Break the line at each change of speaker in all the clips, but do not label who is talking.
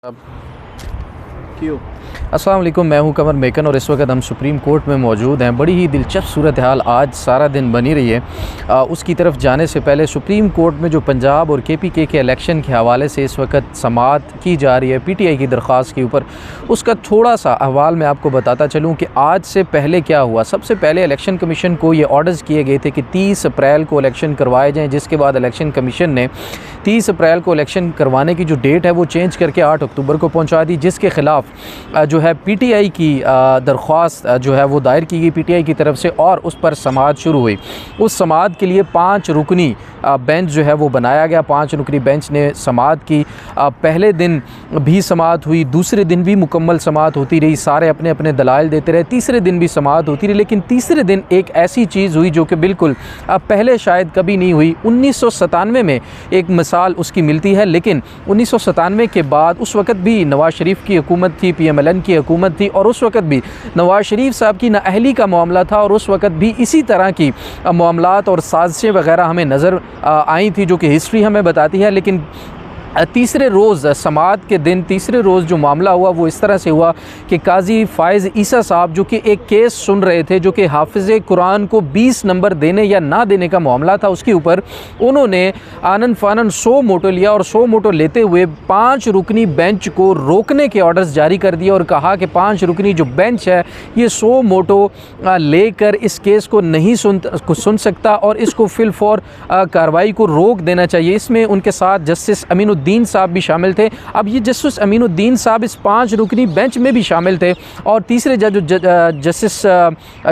अब क्यों अस्सलाम वालेकुम, मैं हूं कमर मेकन और इस वक्त हम सुप्रीम कोर्ट में मौजूद हैं। बड़ी ही दिलचस्प सूरत हाल आज सारा दिन बनी रही है। उसकी तरफ जाने से पहले सुप्रीम कोर्ट में जो पंजाब और KPK के इलेक्शन के हवाले से इस वक्त समाअत की जा रही है PTI की दरख्वास्त के ऊपर, उसका थोड़ा सा अहवाल मैं आपको बताता चलूँ कि आज से पहले क्या हुआ। सबसे पहले इलेक्शन कमीशन को ये ऑर्डर्स किए गए थे कि 30 अप्रैल को इलेक्शन करवाए जाएँ, जिसके बाद इलेक्शन कमीशन ने 30 अप्रैल को इलेक्शन करवाने की जो डेट है वो चेंज करके 8 अक्टूबर को पहुँचा दी, जिसके ख़िलाफ़ जो है PTI की दरख्वास्त जो है वो दायर की गई PTI की तरफ से और उस पर समाअत शुरू हुई। उस समाअत के लिए 5 रुकनी बेंच जो है वो बनाया गया। 5 रुकनी बेंच ने समाअत की। पहले दिन भी समाअत हुई, दूसरे दिन भी मुकम्मल समाअत होती रही, सारे अपने अपने दलाइल देते रहे, तीसरे दिन भी समाअत होती रही। लेकिन तीसरे दिन एक ऐसी चीज़ हुई जो कि बिल्कुल पहले शायद कभी नहीं हुई। 1997 में एक मिसाल उसकी मिलती है, लेकिन 1997 के बाद उस वक़्त भी नवाज़ शरीफ की हुकूमत थी, PMLN की हुकूमत थी और उस वक़्त भी नवाज़ शरीफ साहब की नाअहली का मामला था और उस वक़्त भी इसी तरह की मामलात और साजिशें वग़ैरह हमें नज़र आई थी, जो कि हिस्ट्री हमें बताती है। लेकिन तीसरे रोज़ समाअत के दिन तीसरे रोज़ जो मामला हुआ वो इस तरह से हुआ कि काजी फ़ाइज़ ईसा साहब जो कि एक केस सुन रहे थे, जो कि हाफ़िज़ कुरान को 20 नंबर देने या ना देने का मामला था, उसके ऊपर उन्होंने आनन फानन 100 मोटो लिया और 100 मोटो लेते हुए 5 रुकनी बेंच को रोकने के ऑर्डर्स जारी कर दिए और कहा कि 5 रुकनी जो बेंच है ये 100 मोटो लेकर इस केस को नहीं सुन सकता और इसको फिलफौर कार्रवाई को रोक देना चाहिए। इसमें उनके साथ जस्टिस अमीनुद्दीन साहब भी शामिल थे। अब ये जस्टिस अमीनुद्दीन साहब इस 5 रुकनी बेंच में भी शामिल थे और तीसरे जज जस्टिस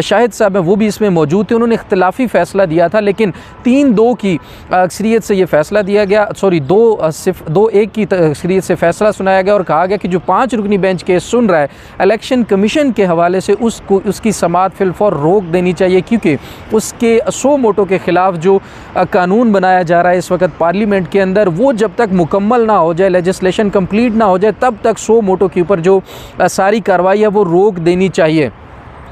शाहिद साहब हैं वो भी इसमें मौजूद थे। उन्होंने इख्तिलाफी फ़ैसला दिया था, लेकिन 3-2 की अक्सरियत से ये फ़ैसला दिया गया, 2-1 की अक्सरियत से फ़ैसला सुनाया गया और कहा गया कि जो 5 रुकनी बेंच केस सुन रहा है इलेक्शन कमीशन के हवाले से उसकी समाअत फिलफौर रोक देनी चाहिए, क्योंकि उसके 100 मोटो के ख़िलाफ़ जो कानून बनाया जा रहा है इस वक्त पार्लियामेंट के अंदर, वो जब तक मुकम्मल ना हो जाए, लेजिस्लेशन कंप्लीट ना हो जाए, तब तक 100 मोटो के ऊपर जो सारी कार्रवाई है वो रोक देनी चाहिए।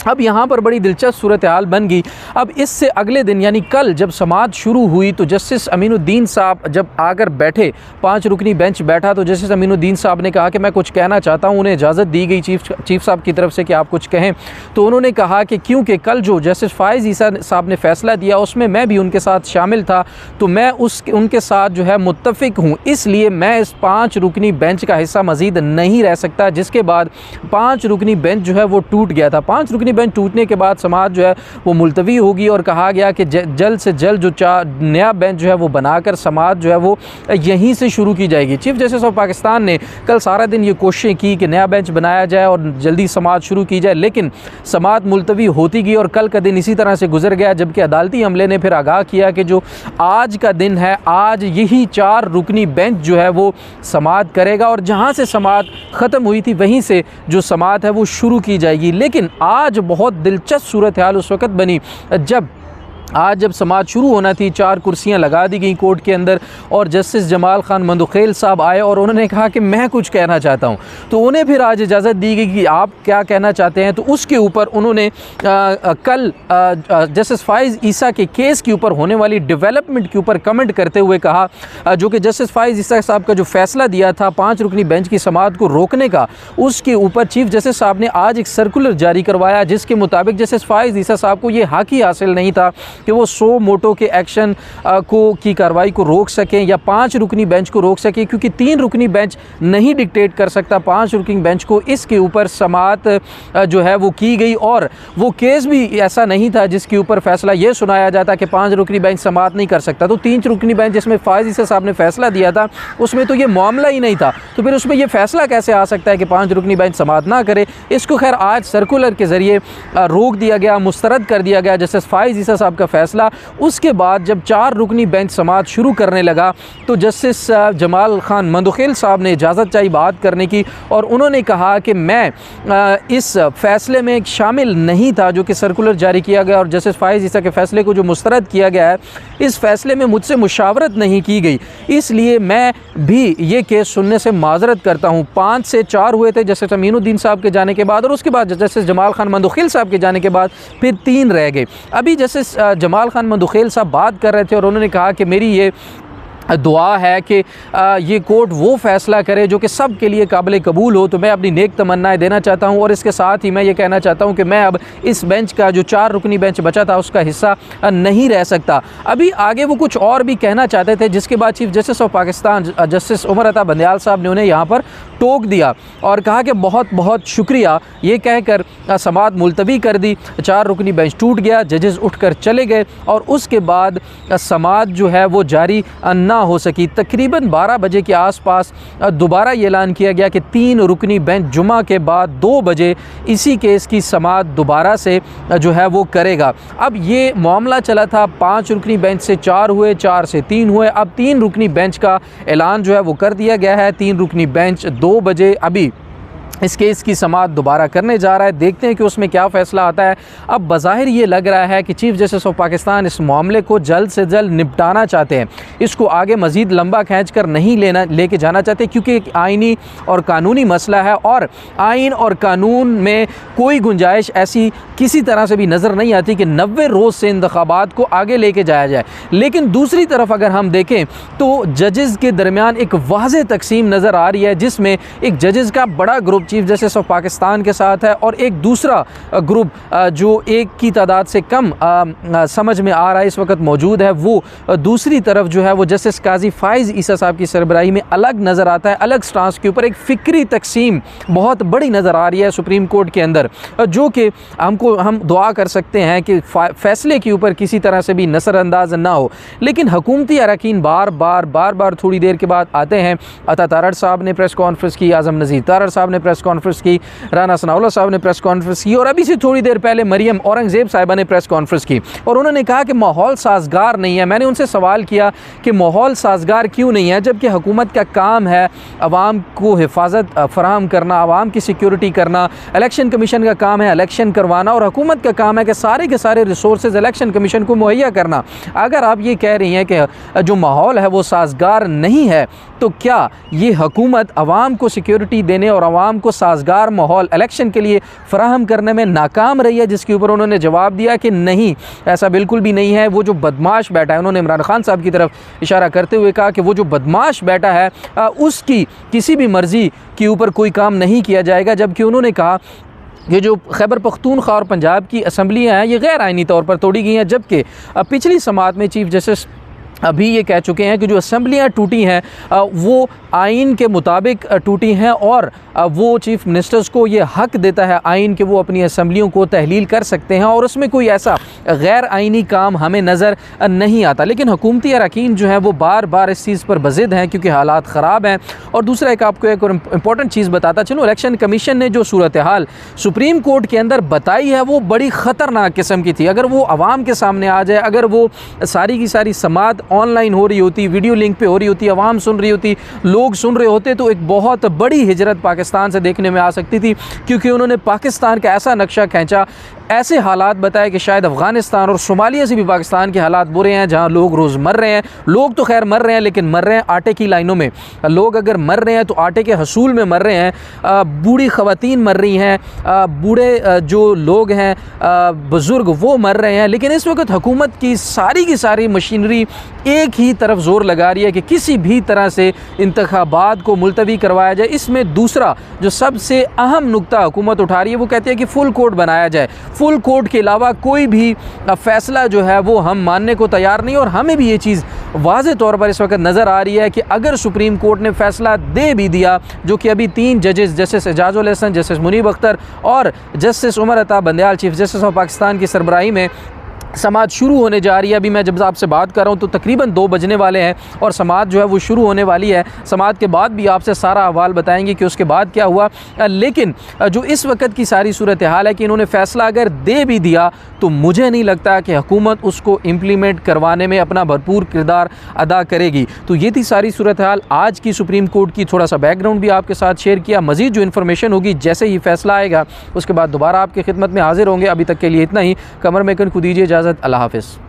अब यहाँ पर बड़ी दिलचस्प सूरत हाल बन गई। अब इससे अगले दिन यानी कल जब समाअत शुरू हुई तो जस्टिस अमीनुद्दीन साहब जब आकर बैठे, 5 रुकनी बेंच बैठा, तो जस्टिस अमीनुद्दीन साहब ने कहा कि मैं कुछ कहना चाहता हूँ। उन्हें इजाज़त दी गई चीफ साहब की तरफ से कि आप कुछ कहें। तो उन्होंने कहा कि क्योंकि कल जो जस्टिस फ़ाइज़ ईसा साहब ने फ़ैसला दिया उसमें मैं भी उनके साथ शामिल था, तो मैं उनके साथ जो है मुत्तफ़िक हूँ, इसलिए मैं इस 5 रुकनी बेंच का हिस्सा मज़ीद नहीं रह सकता। जिसके बाद 5 रुकनी बेंच जो है वो टूट गया था। 5 रुकनी बेंच टूटने के बाद समाअत जो है वो मुलतवी होगी और कहा गया कि जल्द से जल्द जो नया बेंच जो है वो बनाकर समाअत जो है वो यहीं से शुरू की जाएगी। चीफ जस्टिस ऑफ पाकिस्तान ने कल सारा दिन ये कोशिशें की कि नया बेंच बनाया जाए और जल्दी समाअत शुरू की जाए, लेकिन समाअत मुलतवी होती गई और कल का दिन इसी तरह से गुजर गया। जबकि अदालती अमले ने फिर आगाह किया कि जो आज का दिन है, आज यही 4 रुकनी बेंच जो है वो समाअत करेगा और जहाँ से समाअत ख़त्म हुई थी वहीं से जो समाअत है वो शुरू की जाएगी। लेकिन आज बहुत दिलचस्प सूरत हाल उस वक़्त बनी जब समाअत शुरू होना थी। 4 कुर्सियां लगा दी गई कोर्ट के अंदर और जस्टिस जमाल खान मंदुखेल साहब आए और उन्होंने कहा कि मैं कुछ कहना चाहता हूं। तो उन्हें फिर आज इजाज़त दी गई कि आप क्या कहना चाहते हैं। तो उसके ऊपर उन्होंने कल जस्टिस फ़ाइज़ ईसा के केस के ऊपर होने वाली डेवलपमेंट के ऊपर कमेंट करते हुए कहा, जो कि जस्टिस फ़ाइज़ ईसा साहब का जो फ़ैसला दिया था 5 रुकनी बेंच की समाअत को रोकने का, उसके ऊपर चीफ जस्टिस साहब ने आज एक सर्कुलर जारी करवाया जिसके मुताबिक जस्टिस फ़ाइज़ ईसा साहब को ये हक़ ही हासिल नहीं था कि वो 100 मोटो के एक्शन की कार्रवाई को रोक सकें या 5 रुकनी बेंच को रोक सकें, क्योंकि 3 रुकनी बेंच नहीं डिक्टेट कर सकता 5 रुकनी बेंच को। इसके ऊपर समाअत जो है वो की गई और वो केस भी ऐसा नहीं था जिसके ऊपर फ़ैसला ये सुनाया जाता कि 5 रुकनी बेंच समाअत नहीं कर सकता। तो 3 रुकनी बेंच जिसमें फ़ाइज़ ईसा साहब ने फ़ैसला दिया था उसमें तो ये मामला ही नहीं था, तो फिर उसमें ये फ़ैसला कैसे आ सकता है कि 5 रुकनी बेंच समाअत ना करे। इसको खैर आज सर्कुलर के ज़रिए रोक दिया गया, मुस्तरद कर दिया गया जस्टिस फ़ाइज़ ईसा साहब का फ़ैसला। उसके बाद जब 4 रुकनी बेंच समाअत शुरू करने लगा तो जस्टिस जमाल खान मंदुखेल साहब ने इजाज़त चाहिए बात करने की और उन्होंने कहा कि मैं इस फ़ैसले में शामिल नहीं था जो कि सर्कुलर जारी किया गया और जस्टिस फ़ाइज़ ईसा के फ़ैसले को जो मुस्तरद किया गया है इस फ़ैसले में मुझसे मुशावरत नहीं की गई, इसलिए मैं भी ये केस सुनने से माज़रत करता हूँ। 5 से 4 हुए थे जस्टिस अमीनुद्दीन साहब के जाने के बाद और उसके बाद जस्टिस जमाल खान मंदुखेल साहब के जाने के बाद फिर 3 रह गए। अभी जस्टिस जमाल खान मंदुखेल साहब बात कर रहे थे और उन्होंने कहा कि मेरी ये दुआ है कि ये कोर्ट वो फ़ैसला करे जो कि सब के लिए काबिल कबूल हो। तो मैं अपनी नेक तमन्नाएं देना चाहता हूँ और इसके साथ ही मैं ये कहना चाहता हूँ कि मैं अब इस बेंच का जो 4 रुकनी बेंच बचा था उसका हिस्सा नहीं रह सकता। अभी आगे वो कुछ और भी कहना चाहते थे, जिसके बाद chief justice of Pakistan justice Umar Ata Bandial साहब ने उन्हें यहाँ पर टोक दिया और कहा कि बहुत बहुत शुक्रिया। ये कहकर समाअत मुलतवी कर दी, 4 रुकनी बेंच टूट गया, जजेस उठकर चले गए और उसके बाद समाअत जो है वो जारी ना हो सकी। तकरीबन 12 बजे के आसपास दोबारा ये ऐलान किया गया कि 3 रुकनी बेंच जुमा के बाद 2 बजे इसी केस की समाअत दोबारा से जो है वो करेगा। अब ये मामला चला था, 5 रुकनी बेंच से 4 हुए, 4 से 3 हुए, अब 3 रुकनी बेंच का ऐलान जो है वो कर दिया गया है। 3 रुकनी बेंच 2 बजे अभी इस केस की समाअत दोबारा करने जा रहा है। देखते हैं कि उसमें क्या फ़ैसला आता है। अब बज़ाहिर ये लग रहा है कि चीफ़ जस्टिस ऑफ पाकिस्तान इस मामले को जल्द से जल्द निपटाना चाहते हैं, इसको आगे मज़ीद लंबा खींच कर नहीं लेके जाना चाहते, क्योंकि एक आइनी और कानूनी मसला है और आइन और कानून में कोई गुंजाइश ऐसी किसी तरह से भी नज़र नहीं आती कि 90 रोज़ से इंतखाबात को आगे लेके जाया जाए। लेकिन दूसरी तरफ अगर हम देखें तो जजेस के दरमियान एक वाज़ेह तकसीम नज़र आ रही है, जिसमें एक जजेस का बड़ा group chief justice of Pakistan के साथ है और एक दूसरा ग्रुप जो एक की तादाद से कम समझ में आ रहा है इस वक्त मौजूद है, वो दूसरी तरफ जो है वो जस्टिस काजी फ़ाइज़ ईसा साहब की सरबराही में अलग नज़र आता है। अलग स्टांस के ऊपर एक फ़िक्री तकसीम बहुत बड़ी नज़र आ रही है सुप्रीम कोर्ट के अंदर, जो कि हम दुआ कर सकते हैं कि फ़ैसले के ऊपर किसी तरह से भी नज़रअंदाज ना हो। लेकिन हुकूमती अरकान बार बार थोड़ी देर के बाद आते हैं। अता तारड़ साहब ने प्रेस कॉन्फ्रेंस की, आज़म नज़ीर तारड़ साहब ने प्रेस कॉन्फ्रेंस की, राना सनाउल्लाह साहब ने प्रेस कॉन्फ्रेंस की और अभी से थोड़ी देर पहले मरियम औरंगज़ेब साहिबा ने प्रेस कॉन्फ्रेंस की और उन्होंने कहा कि माहौल साजगार नहीं है। मैंने उनसे सवाल किया कि माहौल साजगार क्यों नहीं है, जबकि हुकूमत का काम है अवाम को हिफाजत फराहम करना, अवाम की सिक्योरिटी करना, इलेक्शन कमीशन का काम है इलेक्शन करवाना और हुकूमत का काम है कि सारे के सारे रिसोर्सेज इलेक्शन कमीशन को मुहैया करना। अगर आप ये कह रही हैं कि जो माहौल है वो साजगार नहीं है, तो क्या ये हुकूमत अवाम को सिक्योरिटी देने और अवाम को साजगार माहौल इलेक्शन के लिए फ़राहम करने में नाकाम रही है? जिसके ऊपर उन्होंने जवाब दिया कि नहीं, ऐसा बिल्कुल भी नहीं है। वो जो बदमाश बैठा है, उन्होंने इमरान खान साहब की तरफ इशारा करते हुए कहा कि वो जो बदमाश बैठा है उसकी किसी भी मर्ज़ी के ऊपर कोई काम नहीं किया जाएगा। जबकि उन्होंने कहा ये जो खैबर पख्तूनख्वा और पंजाब की असम्बलियाँ हैं ये गैर आइनी तौर पर तोड़ी गई हैं, जबकि पिछली समाअत में चीफ जस्टिस अभी ये कह चुके हैं कि जो असम्बलियाँ टूटी हैं वो आइन के मुताबिक टूटी हैं और वो चीफ़ मिनिस्टर्स को ये हक देता है आइन कि वो अपनी असम्बलियों को तहलील कर सकते हैं और उसमें कोई ऐसा गैर आइनी काम हमें नज़र नहीं आता। लेकिन हुकूमती अरकान जो हैं वो बार बार इस चीज़ पर बज़िद हैं क्योंकि हालात ख़राब हैं। और दूसरा एक आपको एक और इम्पॉर्टेंट चीज़ बताता चलो, इलेक्शन कमीशन ने जो सूरत हाल सुप्रीम कोर्ट के अंदर बताई है वो बड़ी ख़तरनाक किस्म की थी। अगर वो आवाम के सामने आ जाए, अगर वो सारी की सारी समाअत ऑनलाइन हो रही होती, वीडियो लिंक पे हो रही होती, आवाम सुन रही होती, लोग सुन रहे होते, तो एक बहुत बड़ी हिजरत पाकिस्तान से देखने में आ सकती थी। क्योंकि उन्होंने पाकिस्तान का ऐसा नक्शा खींचा, ऐसे हालात बताए कि शायद अफ़गानिस्तान और सोमालिया से भी पाकिस्तान के हालात बुरे हैं, जहां लोग रोज़ मर रहे हैं। लोग तो खैर मर रहे हैं, लेकिन मर रहे हैं आटे की लाइनों में। लोग अगर मर रहे हैं तो आटे के हसूल में मर रहे हैं। बूढ़ी ख़वातीन मर रही हैं, बूढ़े जो लोग हैं, बुज़ुर्ग, वो मर रहे हैं। लेकिन इस वक्त हुकूमत की सारी मशीनरी एक ही तरफ ज़ोर लगा रही है कि किसी भी तरह से इंतखाबात को मुलतवी करवाया जाए। इसमें दूसरा जो सबसे अहम नुक्ता हुकूमत उठा रही है वो कहती है कि फुल कोर्ट बनाया जाए। फुल कोर्ट के अलावा कोई भी फ़ैसला जो है वो हम मानने को तैयार नहीं। और हमें भी ये चीज़ वाज़े तौर पर इस वक्त नज़र आ रही है कि अगर सुप्रीम कोर्ट ने फ़ैसला दे भी दिया, जो कि अभी 3 जजेस जस्टिस एजाजुल हसन, जस्टिस मुनीब अख्तर और justice Umar Ata Bandial chief justice of Pakistan की सरबराही में समाअत शुरू होने जा रही है। अभी मैं जब आपसे बात कर रहा हूँ तो तकरीबन 2 बजने वाले हैं और समाअत जो है वो शुरू होने वाली है। समाअत के बाद भी आपसे सारा अहवाल बताएंगे कि उसके बाद क्या हुआ। लेकिन जो इस वक्त की सारी सूरत हाल है कि इन्होंने फ़ैसला अगर दे भी दिया तो मुझे नहीं लगता कि हुकूमत उसको इम्प्लीमेंट करवाने में अपना भरपूर किरदार अदा करेगी। तो ये थी सारी सूरत हाल आज की सुप्रीम कोर्ट की। थोड़ा सा बैकग्राउंड भी आपके साथ शेयर किया। मज़ीद जो इन्फॉर्मेशन होगी जैसे ही फ़ैसला आएगा उसके बाद दोबारा आपकी खिदमत में हाजिर होंगे। अभी तक के लिए इतना ही। कमर मेकन को दीजिए इजाज़त। अल्लाह हाफ़िज़।